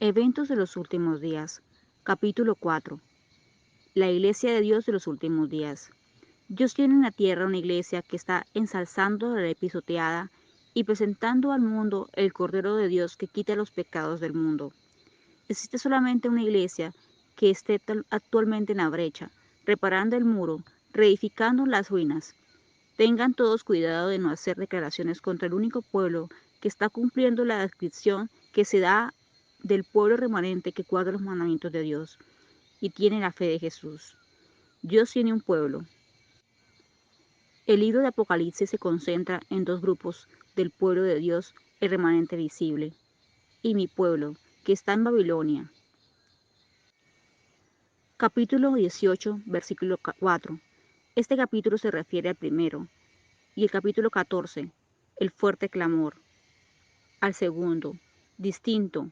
Eventos de los últimos días. Capítulo 4. La Iglesia de Dios de los últimos días. Dios tiene en la tierra una iglesia que está ensalzando la ley pisoteada y presentando al mundo el Cordero de Dios que quita los pecados del mundo. Existe solamente una iglesia que esté actualmente en la brecha, reparando el muro, reedificando las ruinas. Tengan todos cuidado de no hacer declaraciones contra el único pueblo que está cumpliendo la descripción que se da del pueblo remanente que guarda los mandamientos de Dios y tiene la fe de Jesús. Dios tiene un pueblo. El libro de Apocalipsis se concentra en dos grupos del pueblo de Dios, el remanente visible, y mi pueblo, que está en Babilonia. Capítulo 18, versículo 4. Este capítulo se refiere al primero, y el capítulo 14, el fuerte clamor, al segundo, distinto,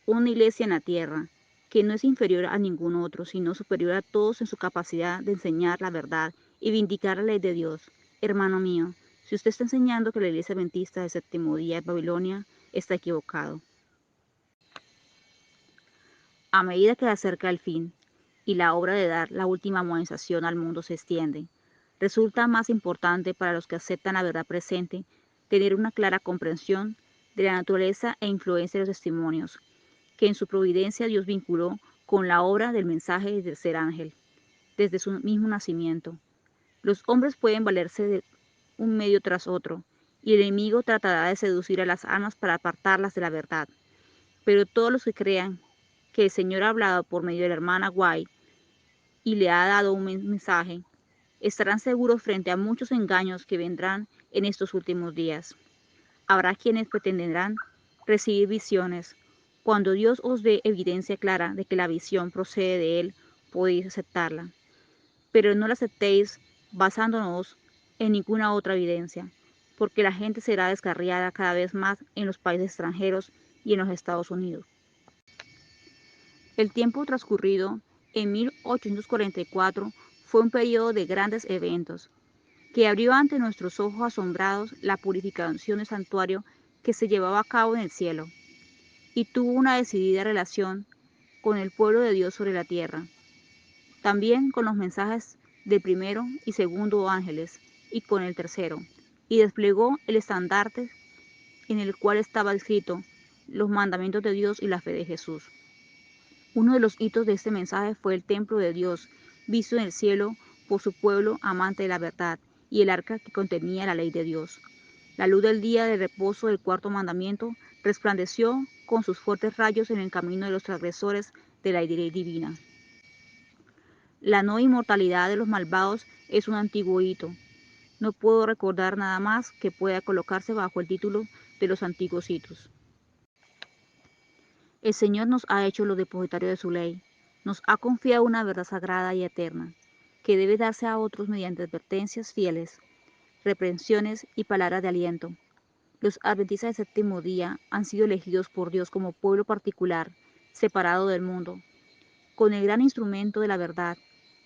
una iglesia en la tierra, que no es inferior a ningún otro, sino superior a todos en su capacidad de enseñar la verdad y vindicar la ley de Dios. Hermano mío, si usted está enseñando que la iglesia adventista del séptimo día es Babilonia, está equivocado. A medida que se acerca el fin y la obra de dar la última amonestación al mundo se extiende, resulta más importante para los que aceptan la verdad presente tener una clara comprensión de la naturaleza e influencia de los testimonios que en su providencia Dios vinculó con la obra del mensaje del tercer ángel, desde su mismo nacimiento. Los hombres pueden valerse de un medio tras otro, y el enemigo tratará de seducir a las almas para apartarlas de la verdad. Pero todos los que crean que el Señor ha hablado por medio de la hermana White y le ha dado un mensaje, estarán seguros frente a muchos engaños que vendrán en estos últimos días. Habrá quienes pretenderán recibir visiones. Cuando Dios os dé evidencia clara de que la visión procede de Él, podéis aceptarla. Pero no la aceptéis basándonos en ninguna otra evidencia, porque la gente será descarriada cada vez más en los países extranjeros y en los Estados Unidos. El tiempo transcurrido en 1844 fue un periodo de grandes eventos, que abrió ante nuestros ojos asombrados la purificación del santuario que se llevaba a cabo en el cielo, y tuvo una decidida relación con el pueblo de Dios sobre la tierra, también con los mensajes del primero y segundo ángeles, y con el tercero, y desplegó el estandarte en el cual estaba escrito los mandamientos de Dios y la fe de Jesús. Uno de los hitos de este mensaje fue el templo de Dios, visto en el cielo por su pueblo amante de la verdad, y el arca que contenía la ley de Dios. La luz del día de reposo del cuarto mandamiento resplandeció con sus fuertes rayos en el camino de los transgresores de la ley divina. La no inmortalidad de los malvados es un antiguo hito. No puedo recordar nada más que pueda colocarse bajo el título de los antiguos hitos. El Señor nos ha hecho los depositarios de su ley. Nos ha confiado una verdad sagrada y eterna, que debe darse a otros mediante advertencias fieles, reprensiones y palabras de aliento. Los adventistas del séptimo día han sido elegidos por Dios como pueblo particular, separado del mundo. Con el gran instrumento de la verdad,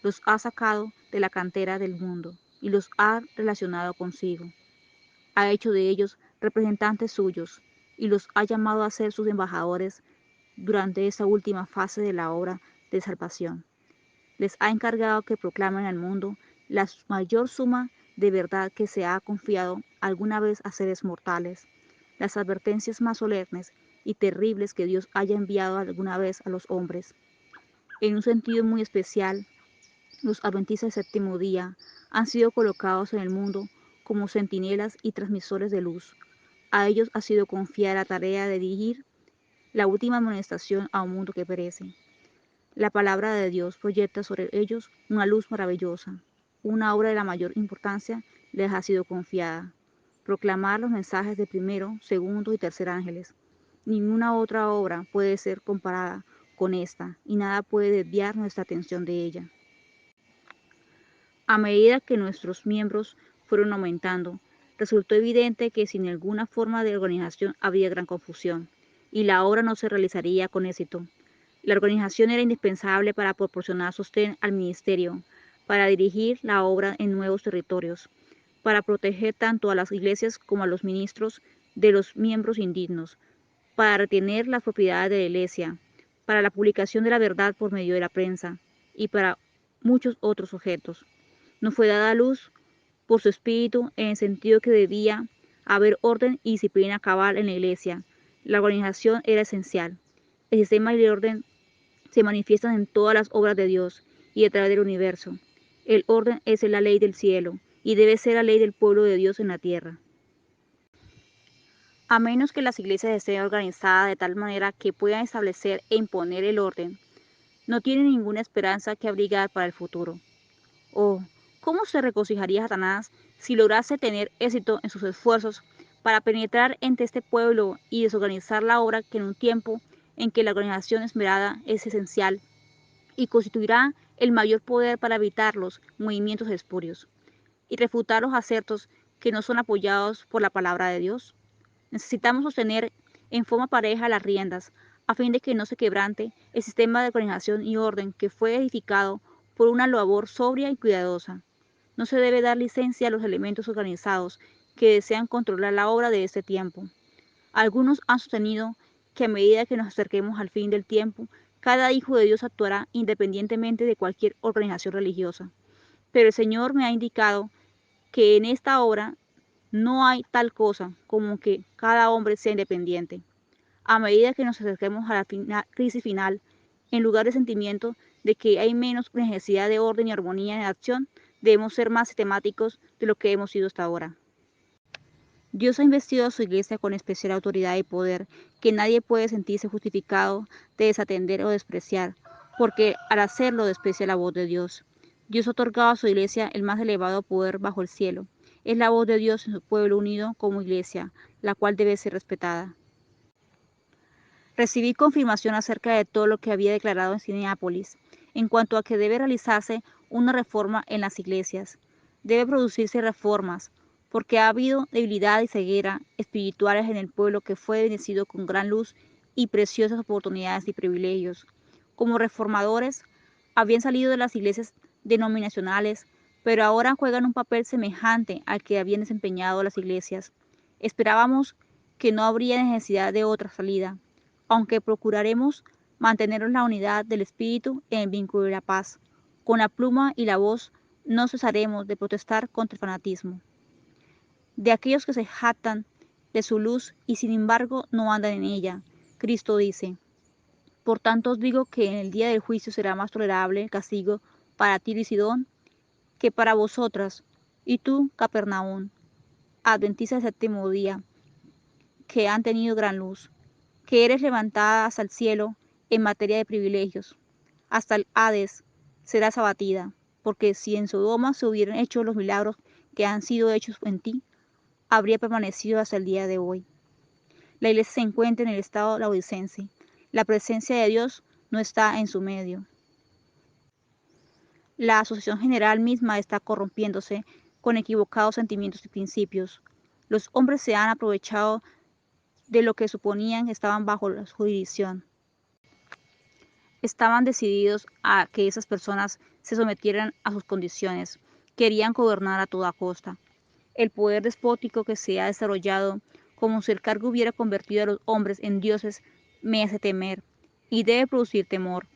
los ha sacado de la cantera del mundo y los ha relacionado consigo. Ha hecho de ellos representantes suyos y los ha llamado a ser sus embajadores durante esta última fase de la obra de salvación. Les ha encargado que proclamen al mundo la mayor suma de verdad que se ha confiado alguna vez a seres mortales, las advertencias más solemnes y terribles que Dios haya enviado alguna vez a los hombres. En un sentido muy especial, los adventistas del séptimo día han sido colocados en el mundo como centinelas y transmisores de luz. A ellos ha sido confiada la tarea de dirigir la última amonestación a un mundo que perece. La palabra de Dios proyecta sobre ellos una luz maravillosa. Una obra de la mayor importancia les ha sido confiada: proclamar los mensajes de primero, segundo y tercer ángeles. Ninguna otra obra puede ser comparada con esta, y nada puede desviar nuestra atención de ella. A medida que nuestros miembros fueron aumentando, resultó evidente que sin alguna forma de organización había gran confusión, y la obra no se realizaría con éxito. La organización era indispensable para proporcionar sostén al ministerio, para dirigir la obra en nuevos territorios, para proteger tanto a las iglesias como a los ministros de los miembros indignos, para retener las propiedades de la Iglesia, para la publicación de la verdad por medio de la prensa y para muchos otros objetos. Nos fue dada luz por su espíritu en el sentido que debía haber orden y disciplina cabal en la Iglesia. La organización era esencial. El sistema y el orden se manifiestan en todas las obras de Dios y a través del universo. El orden es la ley del cielo y debe ser la ley del pueblo de Dios en la tierra. A menos que las iglesias estén organizadas de tal manera que puedan establecer e imponer el orden, no tienen ninguna esperanza que abrigar para el futuro. Oh, ¿cómo se regocijaría Satanás si lograse tener éxito en sus esfuerzos para penetrar entre este pueblo y desorganizar la obra que en un tiempo en que la organización esmerada es esencial y constituirá el mayor poder para evitar los movimientos espurios y refutar los acertos que no son apoyados por la palabra de Dios? Necesitamos sostener en forma pareja las riendas, a fin de que no se quebrante el sistema de organización y orden que fue edificado por una labor sobria y cuidadosa. No se debe dar licencia a los elementos organizados que desean controlar la obra de este tiempo. Algunos han sostenido que a medida que nos acerquemos al fin del tiempo, cada hijo de Dios actuará independientemente de cualquier organización religiosa. Pero el Señor me ha indicado que en esta obra no hay tal cosa como que cada hombre sea independiente. A medida que nos acerquemos a la crisis final, en lugar de sentimiento de que hay menos necesidad de orden y armonía en la acción, debemos ser más sistemáticos de lo que hemos sido hasta ahora. Dios ha investido a su iglesia con especial autoridad y poder que nadie puede sentirse justificado de desatender o despreciar, porque al hacerlo desprecia la voz de Dios. Dios ha otorgado a su iglesia el más elevado poder bajo el cielo. Es la voz de Dios en su pueblo unido como iglesia, la cual debe ser respetada. Recibí confirmación acerca de todo lo que había declarado en Cineápolis, en cuanto a que debe realizarse una reforma en las iglesias. Debe producirse reformas, porque ha habido debilidad y ceguera espirituales en el pueblo que fue bendecido con gran luz y preciosas oportunidades y privilegios. Como reformadores, habían salido de las iglesias denominacionales, pero ahora juegan un papel semejante al que habían desempeñado las iglesias. Esperábamos que no habría necesidad de otra salida, aunque procuraremos mantener la unidad del espíritu en el vínculo de la paz. Con la pluma y la voz no cesaremos de protestar contra el fanatismo de aquellos que se jactan de su luz y sin embargo no andan en ella. Cristo dice: por tanto os digo que en el día del juicio será más tolerable el castigo para Tiro y Sidón que para vosotras. Y tú, Capernaum, adventista del séptimo día, que han tenido gran luz, que eres levantada hasta el cielo en materia de privilegios, hasta el Hades serás abatida, porque si en Sodoma se hubieran hecho los milagros que han sido hechos en ti, habría permanecido hasta el día de hoy. La iglesia se encuentra en el estado laodicense. La presencia de Dios no está en su medio. La asociación general misma está corrompiéndose con equivocados sentimientos y principios. Los hombres se han aprovechado de lo que suponían estaban bajo la jurisdicción. Estaban decididos a que esas personas se sometieran a sus condiciones. Querían gobernar a toda costa. El poder despótico que se ha desarrollado, como si el cargo hubiera convertido a los hombres en dioses, me hace temer y debe producir temor.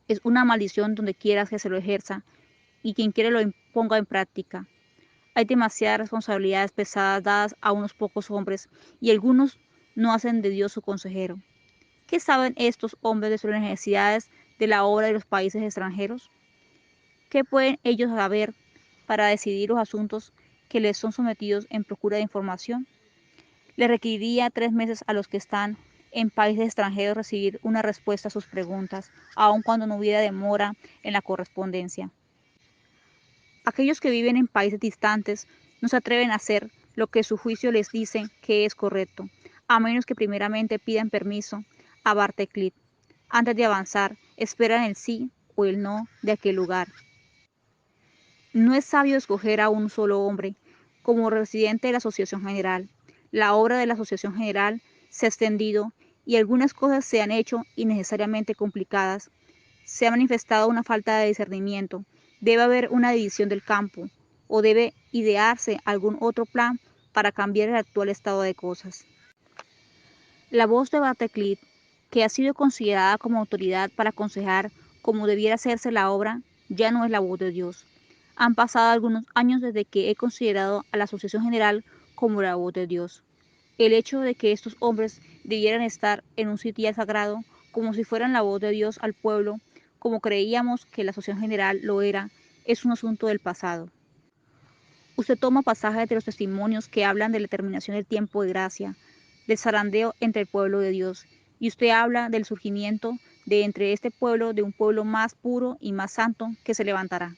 Es una maldición donde quiera que se lo ejerza y quien quiera lo ponga en práctica. Hay demasiadas responsabilidades pesadas dadas a unos pocos hombres y algunos no hacen de Dios su consejero. ¿Qué saben estos hombres de sus necesidades de la obra de los países extranjeros? ¿Qué pueden ellos saber para decidir los asuntos que les son sometidos en procura de información? Le requeriría 3 meses a los que están en países extranjeros recibir una respuesta a sus preguntas, aun cuando no hubiera demora en la correspondencia. Aquellos que viven en países distantes no se atreven a hacer lo que su juicio les dice que es correcto, a menos que primeramente pidan permiso a Barteclit. Antes de avanzar, esperan el sí o el no de aquel lugar. No es sabio escoger a un solo hombre como residente de la Asociación General. La obra de la Asociación General se ha extendido y algunas cosas se han hecho innecesariamente complicadas. Se ha manifestado una falta de discernimiento. Debe haber una división del campo o debe idearse algún otro plan para cambiar el actual estado de cosas. La voz de Bateclit, que ha sido considerada como autoridad para aconsejar cómo debiera hacerse la obra, ya no es la voz de Dios. Han pasado algunos años desde que he considerado a la Asociación General como la voz de Dios. El hecho de que estos hombres debieran estar en un sitio sagrado, como si fueran la voz de Dios al pueblo, como creíamos que la Asociación General lo era, es un asunto del pasado. Usted toma pasajes de los testimonios que hablan de la terminación del tiempo de gracia, del zarandeo entre el pueblo de Dios, y usted habla del surgimiento de entre este pueblo de un pueblo más puro y más santo que se levantará.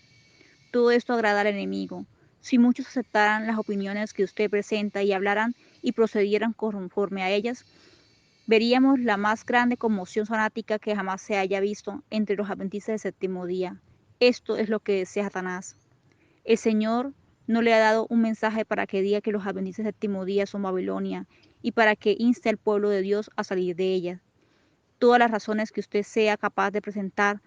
Todo esto agrada al enemigo. Si muchos aceptaran las opiniones que usted presenta y hablaran y procedieran conforme a ellas, veríamos la más grande conmoción fanática que jamás se haya visto entre los adventistas del séptimo día. Esto es lo que desea Satanás. El Señor no le ha dado un mensaje para que diga que los adventistas del séptimo día son Babilonia y para que inste al pueblo de Dios a salir de ella. Todas las razones que usted sea capaz de presentar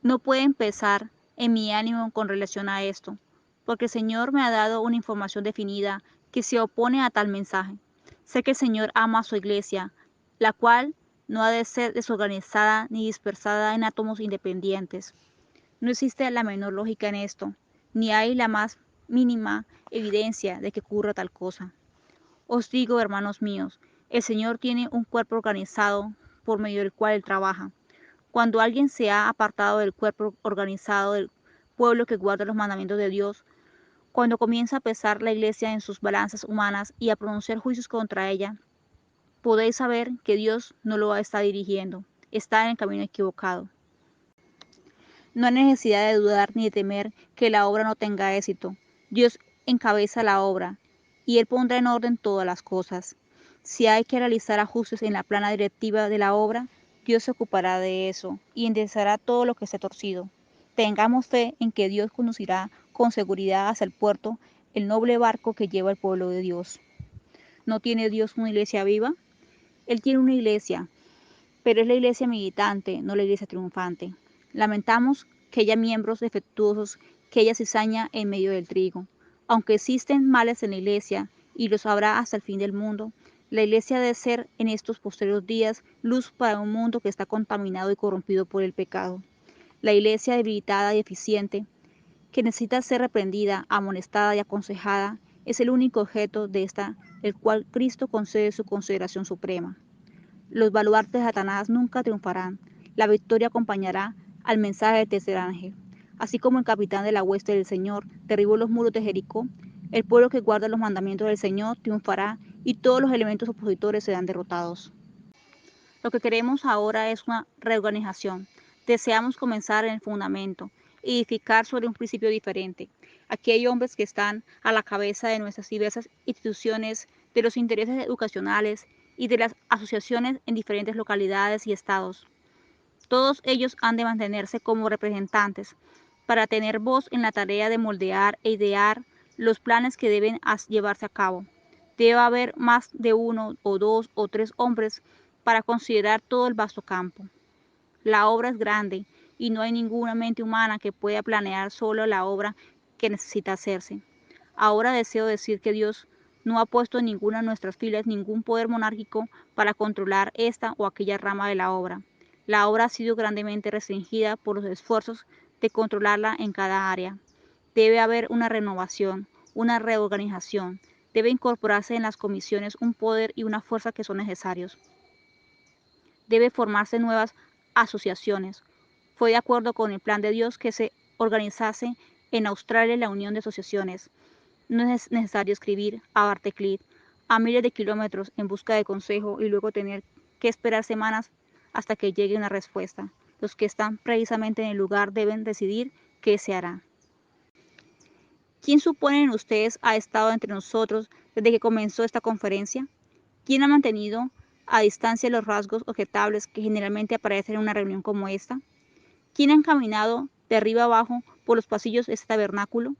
no pueden pesar en mi ánimo con relación a esto, porque el Señor me ha dado una información definida que se opone a tal mensaje. Sé que el Señor ama a su iglesia, la cual no ha de ser desorganizada ni dispersada en átomos independientes. No existe la menor lógica en esto, ni hay la más mínima evidencia de que ocurra tal cosa. Os digo, hermanos míos, el Señor tiene un cuerpo organizado por medio del cual Él trabaja. Cuando alguien se ha apartado del cuerpo organizado del pueblo que guarda los mandamientos de Dios, cuando comienza a pesar la iglesia en sus balanzas humanas y a pronunciar juicios contra ella, podéis saber que Dios no lo está dirigiendo, está en el camino equivocado. No hay necesidad de dudar ni de temer que la obra no tenga éxito. Dios encabeza la obra y Él pondrá en orden todas las cosas. Si hay que realizar ajustes en la plana directiva de la obra, Dios se ocupará de eso y enderezará todo lo que esté torcido. Tengamos fe en que Dios conducirá con seguridad hacia el puerto el noble barco que lleva el pueblo de Dios. ¿No tiene Dios una iglesia viva? Él tiene una iglesia, pero es la iglesia militante, no la iglesia triunfante. Lamentamos que haya miembros defectuosos, que haya cizaña en medio del trigo. Aunque existen males en la iglesia, y los habrá hasta el fin del mundo, la iglesia debe ser en estos posteriores días luz para un mundo que está contaminado y corrompido por el pecado. La iglesia debilitada y eficiente, que necesita ser reprendida, amonestada y aconsejada, es el único objeto de esta, el cual Cristo concede su consideración suprema. Los baluartes de Satanás nunca triunfarán. La victoria acompañará al mensaje del tercer ángel. Así como el capitán de la hueste del Señor derribó los muros de Jericó, el pueblo que guarda los mandamientos del Señor triunfará y todos los elementos opositores serán derrotados. Lo que queremos ahora es una reorganización. Deseamos comenzar en el fundamento, edificar sobre un principio diferente. Aquí hay hombres que están a la cabeza de nuestras diversas instituciones, de los intereses educacionales y de las asociaciones en diferentes localidades y estados. Todos ellos han de mantenerse como representantes para tener voz en la tarea de moldear e idear los planes que deben llevarse a cabo. Debe haber más de uno o dos o tres hombres para considerar todo el vasto campo. La obra es grande y no hay ninguna mente humana que pueda planear solo la obra que necesita hacerse. Ahora deseo decir que Dios no ha puesto en ninguna de nuestras filas ningún poder monárquico para controlar esta o aquella rama de la obra. La obra ha sido grandemente restringida por los esfuerzos de controlarla en cada área. Debe haber una renovación, una reorganización. Debe incorporarse en las comisiones un poder y una fuerza que son necesarios. Debe formarse nuevas asociaciones. Fue de acuerdo con el plan de Dios que se organizase en Australia la Unión de Asociaciones. No es necesario escribir a Barteclit a miles de kilómetros en busca de consejo y luego tener que esperar semanas hasta que llegue una respuesta. Los que están precisamente en el lugar deben decidir qué se hará. ¿Quién suponen ustedes ha estado entre nosotros desde que comenzó esta conferencia? ¿Quién ha mantenido a distancia los rasgos objetables que generalmente aparecen en una reunión como esta? ¿Quién ha caminado de arriba abajo por los pasillos de este tabernáculo?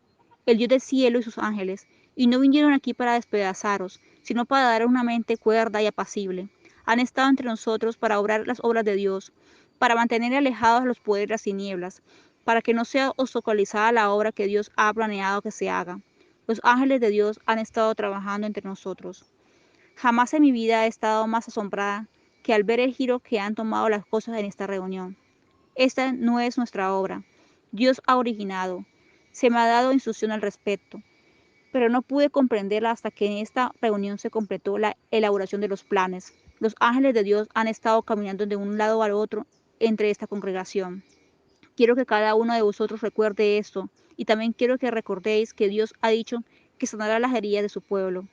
El Dios del cielo y sus ángeles, y no vinieron aquí para despedazaros, sino para dar una mente cuerda y apacible. Han estado entre nosotros para obrar las obras de Dios, para mantener alejados a los poderes de las tinieblas, para que no sea obstaculizada la obra que Dios ha planeado que se haga. Los ángeles de Dios han estado trabajando entre nosotros. Jamás en mi vida he estado más asombrada que al ver el giro que han tomado las cosas en esta reunión. Esta no es nuestra obra. Dios ha originado. Se me ha dado instrucción al respecto, pero no pude comprenderla hasta que en esta reunión se completó la elaboración de los planes. Los ángeles de Dios han estado caminando de un lado al otro entre esta congregación. Quiero que cada uno de vosotros recuerde esto, y también quiero que recordéis que Dios ha dicho que sanará las heridas de su pueblo.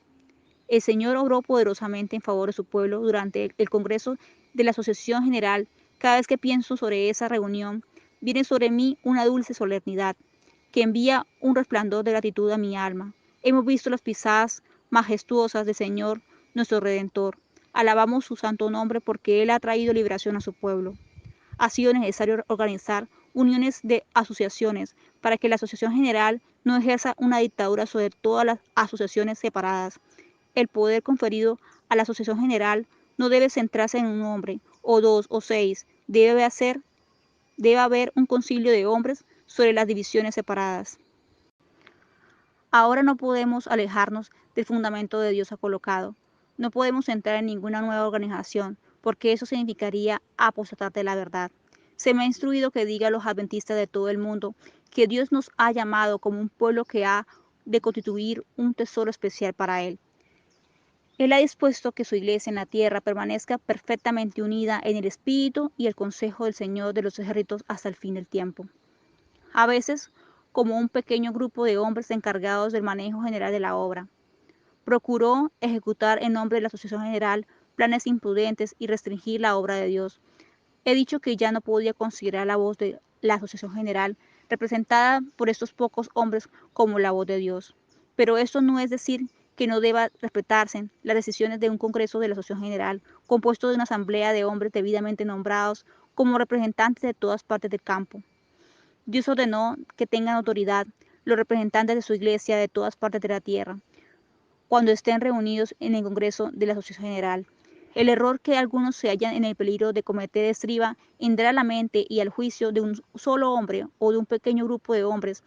El Señor obró poderosamente en favor de su pueblo durante el Congreso de la Asociación General. Cada vez que pienso sobre esa reunión, viene sobre mí una dulce solemnidad que envía un resplandor de gratitud a mi alma. Hemos visto las pisadas majestuosas del Señor, nuestro Redentor. Alabamos su santo nombre porque Él ha traído liberación a su pueblo. Ha sido necesario organizar uniones de asociaciones para que la Asociación General no ejerza una dictadura sobre todas las asociaciones separadas. El poder conferido a la Asociación General no debe centrarse en un hombre, o dos, o seis. Debe haber un concilio de hombres sobre las divisiones separadas. Ahora no podemos alejarnos del fundamento de Dios ha colocado. No podemos entrar en ninguna nueva organización, porque eso significaría apostatar de la verdad. Se me ha instruido que diga a los adventistas de todo el mundo que Dios nos ha llamado como un pueblo que ha de constituir un tesoro especial para Él. Él ha dispuesto que su iglesia en la tierra permanezca perfectamente unida en el espíritu y el consejo del Señor de los ejércitos hasta el fin del tiempo. A veces, como un pequeño grupo de hombres encargados del manejo general de la obra, procuró ejecutar en nombre de la Asociación General planes imprudentes y restringir la obra de Dios. He dicho que ya no podía considerar la voz de la Asociación General, representada por estos pocos hombres, como la voz de Dios. Pero esto no es decir que no deba respetarse las decisiones de un Congreso de la Asociación General, compuesto de una asamblea de hombres debidamente nombrados como representantes de todas partes del campo. Dios ordenó que tengan autoridad los representantes de su iglesia de todas partes de la tierra, cuando estén reunidos en el Congreso de la Asociación General. El error que algunos se hallan en el peligro de cometer estriba en dar a la mente y al juicio de un solo hombre o de un pequeño grupo de hombres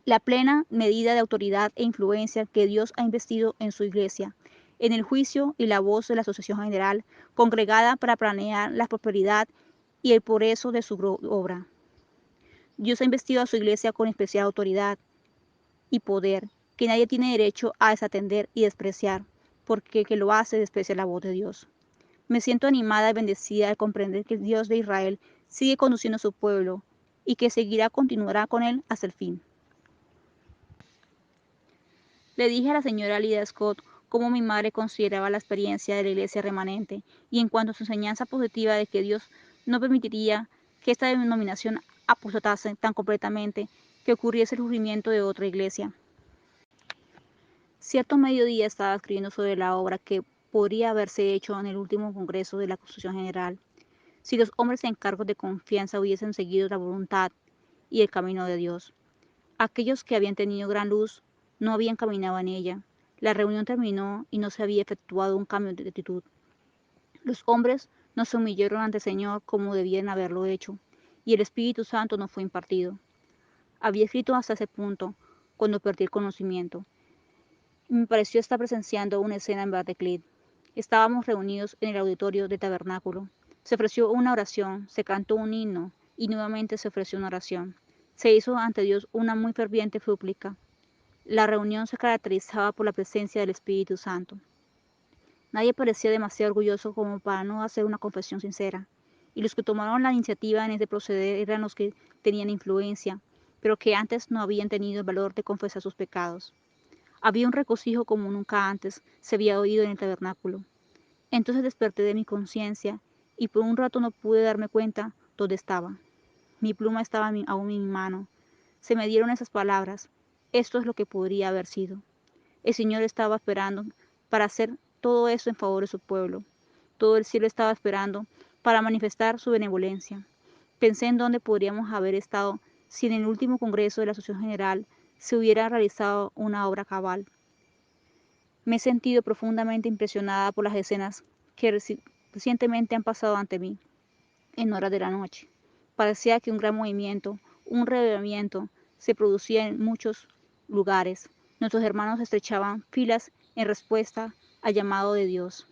la plena medida de autoridad e influencia que Dios ha investido en su iglesia, en el juicio y la voz de la Asociación General, congregada para planear la prosperidad y el progreso de su obra. Dios ha investido a su iglesia con especial autoridad y poder que nadie tiene derecho a desatender y despreciar, porque el que lo hace desprecia la voz de Dios. Me siento animada y bendecida al comprender que el Dios de Israel sigue conduciendo a su pueblo y que continuará con él hasta el fin. Le dije a la señora Lydia Scott cómo mi madre consideraba la experiencia de la iglesia remanente y en cuanto a su enseñanza positiva de que Dios no permitiría que esta denominación apostatase tan completamente que ocurriese el sufrimiento de otra iglesia. Cierto mediodía estaba escribiendo sobre la obra que podría haberse hecho en el último congreso de la Constitución General, si los hombres en cargos de confianza hubiesen seguido la voluntad y el camino de Dios. Aquellos que habían tenido gran luz no habían caminado en ella. La reunión terminó y no se había efectuado un cambio de actitud. Los hombres no se humillaron ante el Señor como debían haberlo hecho, y el Espíritu Santo no fue impartido. Había escrito hasta ese punto cuando perdí el conocimiento. Me pareció estar presenciando una escena en Bataclan. Estábamos reunidos en el auditorio del tabernáculo. Se ofreció una oración, se cantó un himno y nuevamente se ofreció una oración. Se hizo ante Dios una muy ferviente súplica. La reunión se caracterizaba por la presencia del Espíritu Santo. Nadie parecía demasiado orgulloso como para no hacer una confesión sincera, y los que tomaron la iniciativa en este proceder eran los que tenían influencia, pero que antes no habían tenido el valor de confesar sus pecados. Había un regocijo como nunca antes se había oído en el tabernáculo. Entonces desperté de mi conciencia y por un rato no pude darme cuenta dónde estaba. Mi pluma estaba aún en mi mano. Se me dieron esas palabras. Esto es lo que podría haber sido. El Señor estaba esperando para hacer todo eso en favor de su pueblo. Todo el cielo estaba esperando para manifestar su benevolencia. Pensé en dónde podríamos haber estado si en el último congreso de la Asociación General se hubiera realizado una obra cabal. Me he sentido profundamente impresionada por las escenas que recientemente han pasado ante mí en horas de la noche. Parecía que un gran movimiento, un reavivamiento, se producía en muchos lugares. Nuestros hermanos estrechaban filas en respuesta al llamado de Dios.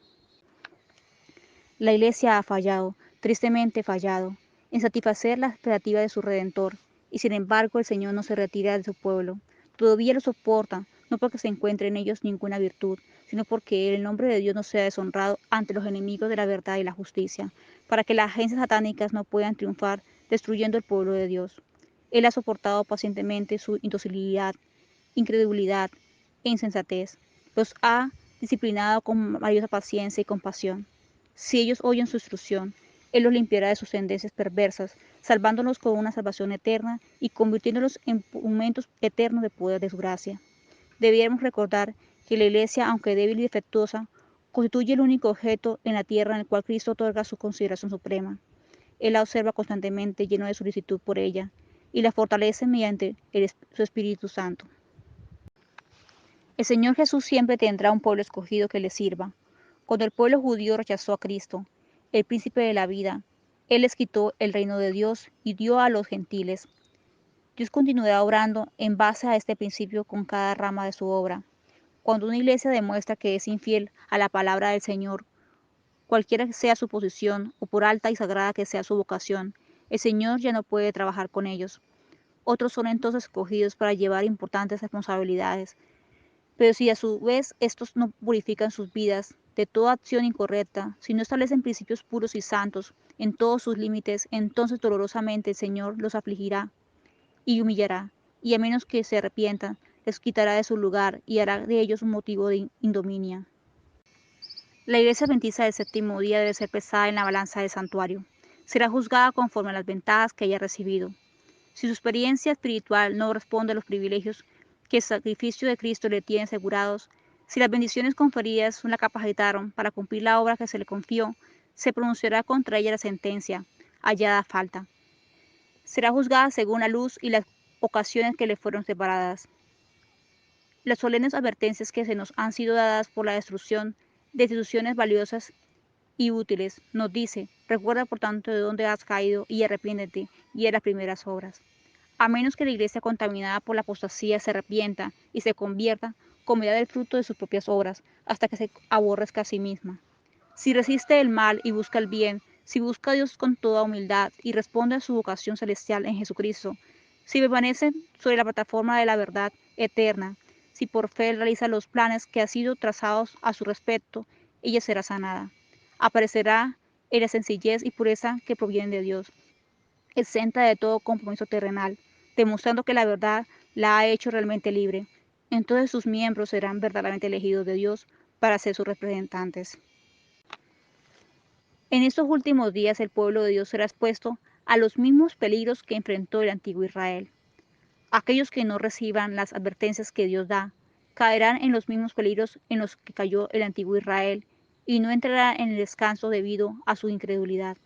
La Iglesia ha fallado, tristemente fallado, en satisfacer la expectativa de su Redentor, y sin embargo el Señor no se retira de su pueblo. Todavía lo soporta, no porque se encuentre en ellos ninguna virtud, sino porque el nombre de Dios no sea deshonrado ante los enemigos de la verdad y la justicia, para que las agencias satánicas no puedan triunfar destruyendo el pueblo de Dios. Él ha soportado pacientemente su indocilidad, incredulidad e insensatez. Los ha disciplinado con maravillosa paciencia y compasión. Si ellos oyen su instrucción, Él los limpiará de sus tendencias perversas, salvándolos con una salvación eterna y convirtiéndolos en momentos eternos de poder de su gracia. Debiéramos recordar que la Iglesia, aunque débil y defectuosa, constituye el único objeto en la tierra en el cual Cristo otorga su consideración suprema. Él la observa constantemente lleno de solicitud por ella y la fortalece mediante su Espíritu Santo. El Señor Jesús siempre tendrá un pueblo escogido que le sirva. Cuando el pueblo judío rechazó a Cristo, el príncipe de la vida, Él les quitó el reino de Dios y dio a los gentiles. Dios continuará obrando en base a este principio con cada rama de su obra. Cuando una iglesia demuestra que es infiel a la palabra del Señor, cualquiera que sea su posición o por alta y sagrada que sea su vocación, el Señor ya no puede trabajar con ellos. Otros son entonces escogidos para llevar importantes responsabilidades. Pero si a su vez estos no purifican sus vidas de toda acción incorrecta, si no establecen principios puros y santos en todos sus límites, entonces dolorosamente el Señor los afligirá y humillará, y a menos que se arrepientan, les quitará de su lugar y hará de ellos un motivo de indominia. La iglesia adventista del séptimo día debe ser pesada en la balanza del santuario. Será juzgada conforme a las ventajas que haya recibido. Si su experiencia espiritual no responde a los privilegios que el sacrificio de Cristo le tiene asegurados, si las bendiciones conferidas no la capacitaron para cumplir la obra que se le confió, se pronunciará contra ella la sentencia, hallada falta. Será juzgada según la luz y las ocasiones que le fueron separadas. Las solemnes advertencias que se nos han sido dadas por la destrucción de instituciones valiosas y útiles nos dice, recuerda por tanto de dónde has caído y arrepiéntete y haz las primeras obras. A menos que la iglesia contaminada por la apostasía se arrepienta y se convierta, comerá del fruto de sus propias obras, hasta que se aborrezca a sí misma. Si resiste el mal y busca el bien, si busca a Dios con toda humildad y responde a su vocación celestial en Jesucristo, si permanece sobre la plataforma de la verdad eterna, si por fe realiza los planes que han sido trazados a su respecto, ella será sanada. Aparecerá en la sencillez y pureza que provienen de Dios, exenta de todo compromiso terrenal, demostrando que la verdad la ha hecho realmente libre. Entonces sus miembros serán verdaderamente elegidos de Dios para ser sus representantes. En estos últimos días el pueblo de Dios será expuesto a los mismos peligros que enfrentó el antiguo Israel. Aquellos que no reciban las advertencias que Dios da, caerán en los mismos peligros en los que cayó el antiguo Israel y no entrarán en el descanso debido a su incredulidad.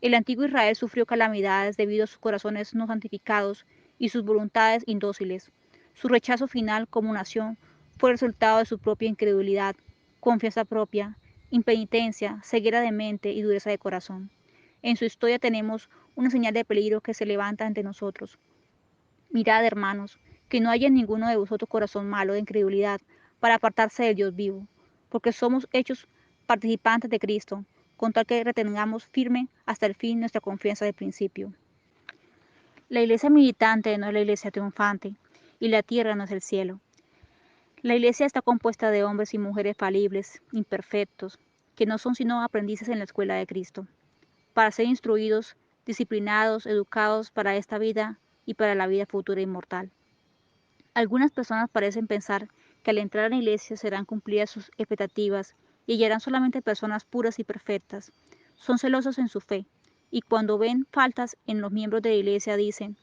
El antiguo Israel sufrió calamidades debido a sus corazones no santificados y sus voluntades indóciles. Su rechazo final como nación fue el resultado de su propia incredulidad, confianza propia, impenitencia, ceguera de mente y dureza de corazón. En su historia tenemos una señal de peligro que se levanta ante nosotros. Mirad, hermanos, que no haya en ninguno de vosotros corazón malo de incredulidad para apartarse del Dios vivo, porque somos hechos participantes de Cristo, con tal que retengamos firme hasta el fin nuestra confianza del principio. La iglesia militante no es la iglesia triunfante, y la tierra no es el cielo. La iglesia está compuesta de hombres y mujeres falibles, imperfectos, que no son sino aprendices en la escuela de Cristo, para ser instruidos, disciplinados, educados para esta vida y para la vida futura inmortal. Algunas personas parecen pensar que al entrar a la iglesia serán cumplidas sus expectativas y hallarán solamente personas puras y perfectas. Son celosos en su fe y cuando ven faltas en los miembros de la iglesia dicen,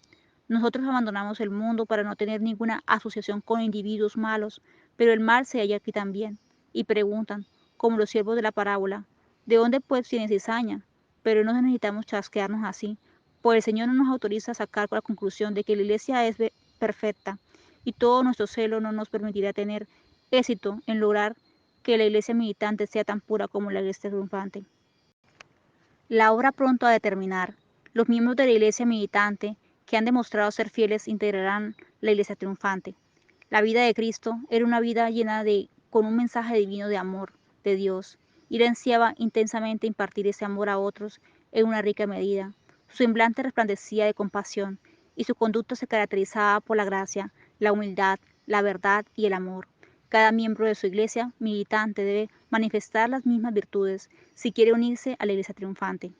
nosotros abandonamos el mundo para no tener ninguna asociación con individuos malos, pero el mal se halla aquí también. Y preguntan, como los siervos de la parábola, ¿de dónde pues tiene cizaña? Pero no necesitamos chasquearnos así, pues el Señor no nos autoriza a sacar la conclusión de que la iglesia es perfecta y todo nuestro celo no nos permitirá tener éxito en lograr que la iglesia militante sea tan pura como la iglesia triunfante. La obra pronto ha de terminar. Los miembros de la iglesia militante que han demostrado ser fieles integrarán la iglesia triunfante. La vida de Cristo era una vida llena de con un mensaje divino de amor de Dios, y él ansiaba intensamente impartir ese amor a otros en una rica medida. Su semblante resplandecía de compasión y su conducta se caracterizaba por la gracia, la humildad, la verdad y el amor. Cada miembro de su iglesia militante debe manifestar las mismas virtudes si quiere unirse a la iglesia triunfante.